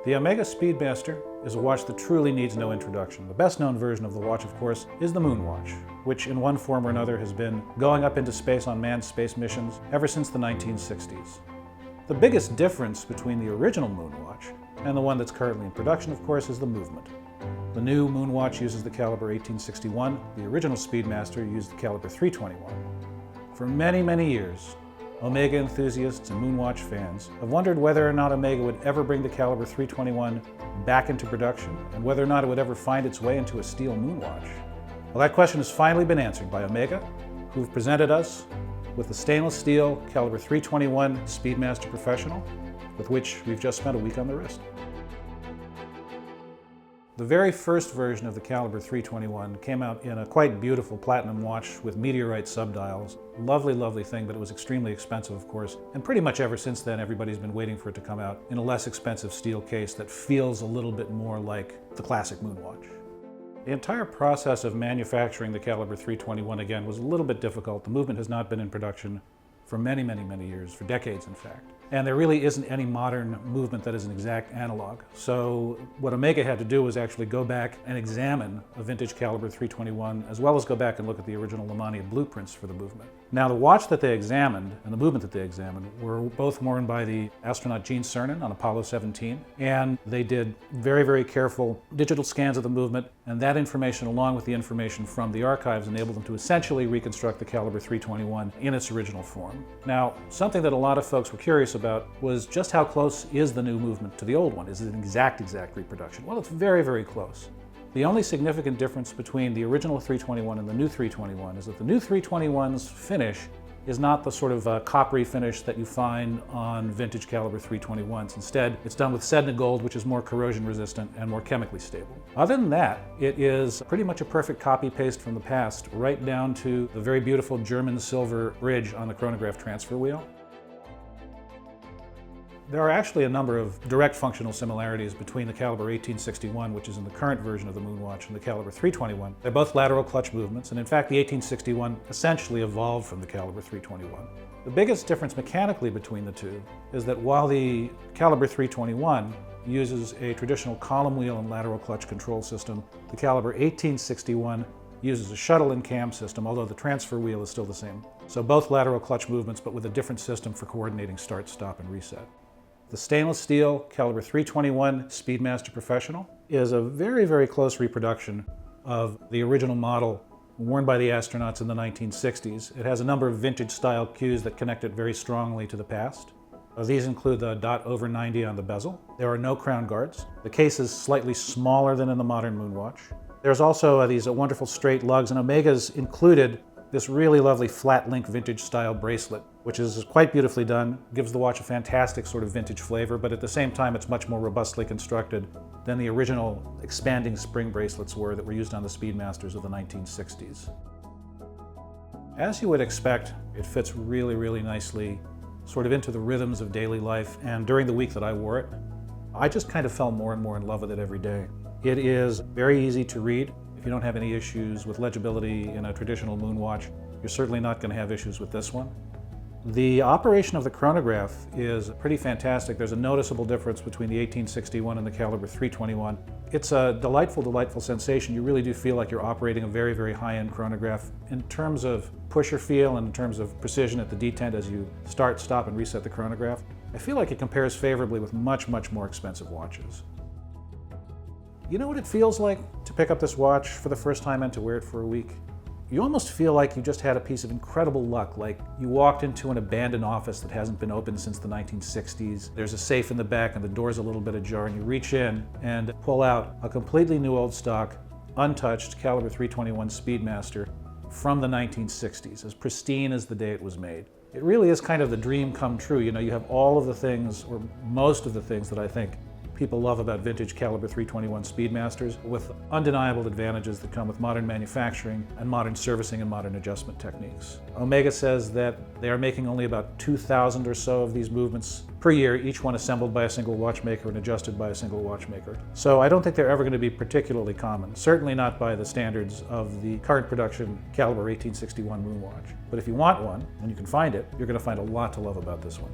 The Omega Speedmaster is a watch that truly needs no introduction. The best known version of the watch, of course, is the Moonwatch, which in one form or another has been going up into space on manned space missions ever since the 1960s. The biggest difference between the original Moonwatch and the one that's currently in production, of course, is the movement. The new Moonwatch uses the caliber 1861, the original Speedmaster used the caliber 321. For many, many years, Omega enthusiasts and Moonwatch fans have wondered whether or not Omega would ever bring the caliber 321 back into production and whether or not it would ever find its way into a steel Moonwatch. Well, that question has finally been answered by Omega, who've presented us with the stainless steel caliber 321 Speedmaster Professional, with which we've just spent a week on the wrist. The very first version of the caliber 321 came out in a quite beautiful platinum watch with meteorite subdials. Lovely, lovely thing, but it was extremely expensive, of course. And pretty much ever since then, everybody's been waiting for it to come out in a less expensive steel case that feels a little bit more like the classic Moonwatch. The entire process of manufacturing the caliber 321 again was a little bit difficult. The movement has not been in production for many, many, many years, for decades in fact. And there really isn't any modern movement that is an exact analog. So what Omega had to do was actually go back and examine a vintage caliber 321, as well as go back and look at the original Lemania blueprints for the movement. Now the watch that they examined and the movement that they examined were both worn by the astronaut Gene Cernan on Apollo 17, and they did very, very careful digital scans of the movement, and that information along with the information from the archives enabled them to essentially reconstruct the caliber 321 in its original form. Now, something that a lot of folks were curious about was just how close is the new movement to the old one? Is it an exact reproduction? Well, it's very, very close. The only significant difference between the original 321 and the new 321 is that the new 321's finish is not the sort of coppery finish that you find on vintage caliber 321s. Instead, it's done with Sedna gold, which is more corrosion resistant and more chemically stable. Other than that, it is pretty much a perfect copy-paste from the past, right down to the very beautiful German silver bridge on the chronograph transfer wheel. There are actually a number of direct functional similarities between the caliber 1861, which is in the current version of the Moonwatch, and the caliber 321. They're both lateral clutch movements, and in fact the 1861 essentially evolved from the caliber 321. The biggest difference mechanically between the two is that while the caliber 321 uses a traditional column wheel and lateral clutch control system, the caliber 1861 uses a shuttle and cam system, although the transfer wheel is still the same. So both lateral clutch movements, but with a different system for coordinating start, stop, and reset. The stainless steel caliber 321 Speedmaster Professional is a very, very close reproduction of the original model worn by the astronauts in the 1960s. It has a number of vintage style cues that connect it very strongly to the past. These include the dot over 90 on the bezel. There are no crown guards. The case is slightly smaller than in the modern Moonwatch. There's also these wonderful straight lugs, and Omega's included this really lovely flat link vintage style bracelet, which is quite beautifully done, gives the watch a fantastic sort of vintage flavor, but at the same time it's much more robustly constructed than the original expanding spring bracelets were that were used on the Speedmasters of the 1960s. As you would expect, it fits really, really nicely sort of into the rhythms of daily life, and during the week that I wore it, I just kind of fell more and more in love with it every day. It is very easy to read. If you don't have any issues with legibility in a traditional Moonwatch, you're certainly not going to have issues with this one. The operation of the chronograph is pretty fantastic. There's a noticeable difference between the 1861 and the caliber 321. It's a delightful, delightful sensation. You really do feel like you're operating a very, very high-end chronograph. In terms of pusher feel and in terms of precision at the detent as you start, stop, and reset the chronograph, I feel like it compares favorably with much, much more expensive watches. You know what it feels like to pick up this watch for the first time and to wear it for a week? You almost feel like you just had a piece of incredible luck, like you walked into an abandoned office that hasn't been opened since the 1960s. There's a safe in the back and the door's a little bit ajar, and you reach in and pull out a completely new old stock, untouched caliber 321 Speedmaster from the 1960s, as pristine as the day it was made. It really is kind of the dream come true. You know, you have all of the things, or most of the things that I think people love about vintage caliber 321 Speedmasters, with undeniable advantages that come with modern manufacturing and modern servicing and modern adjustment techniques. Omega says that they are making only about 2,000 or so of these movements per year, each one assembled by a single watchmaker and adjusted by a single watchmaker. So I don't think they're ever going to be particularly common, certainly not by the standards of the current production caliber 1861 Moonwatch. But if you want one, and you can find it, you're going to find a lot to love about this one.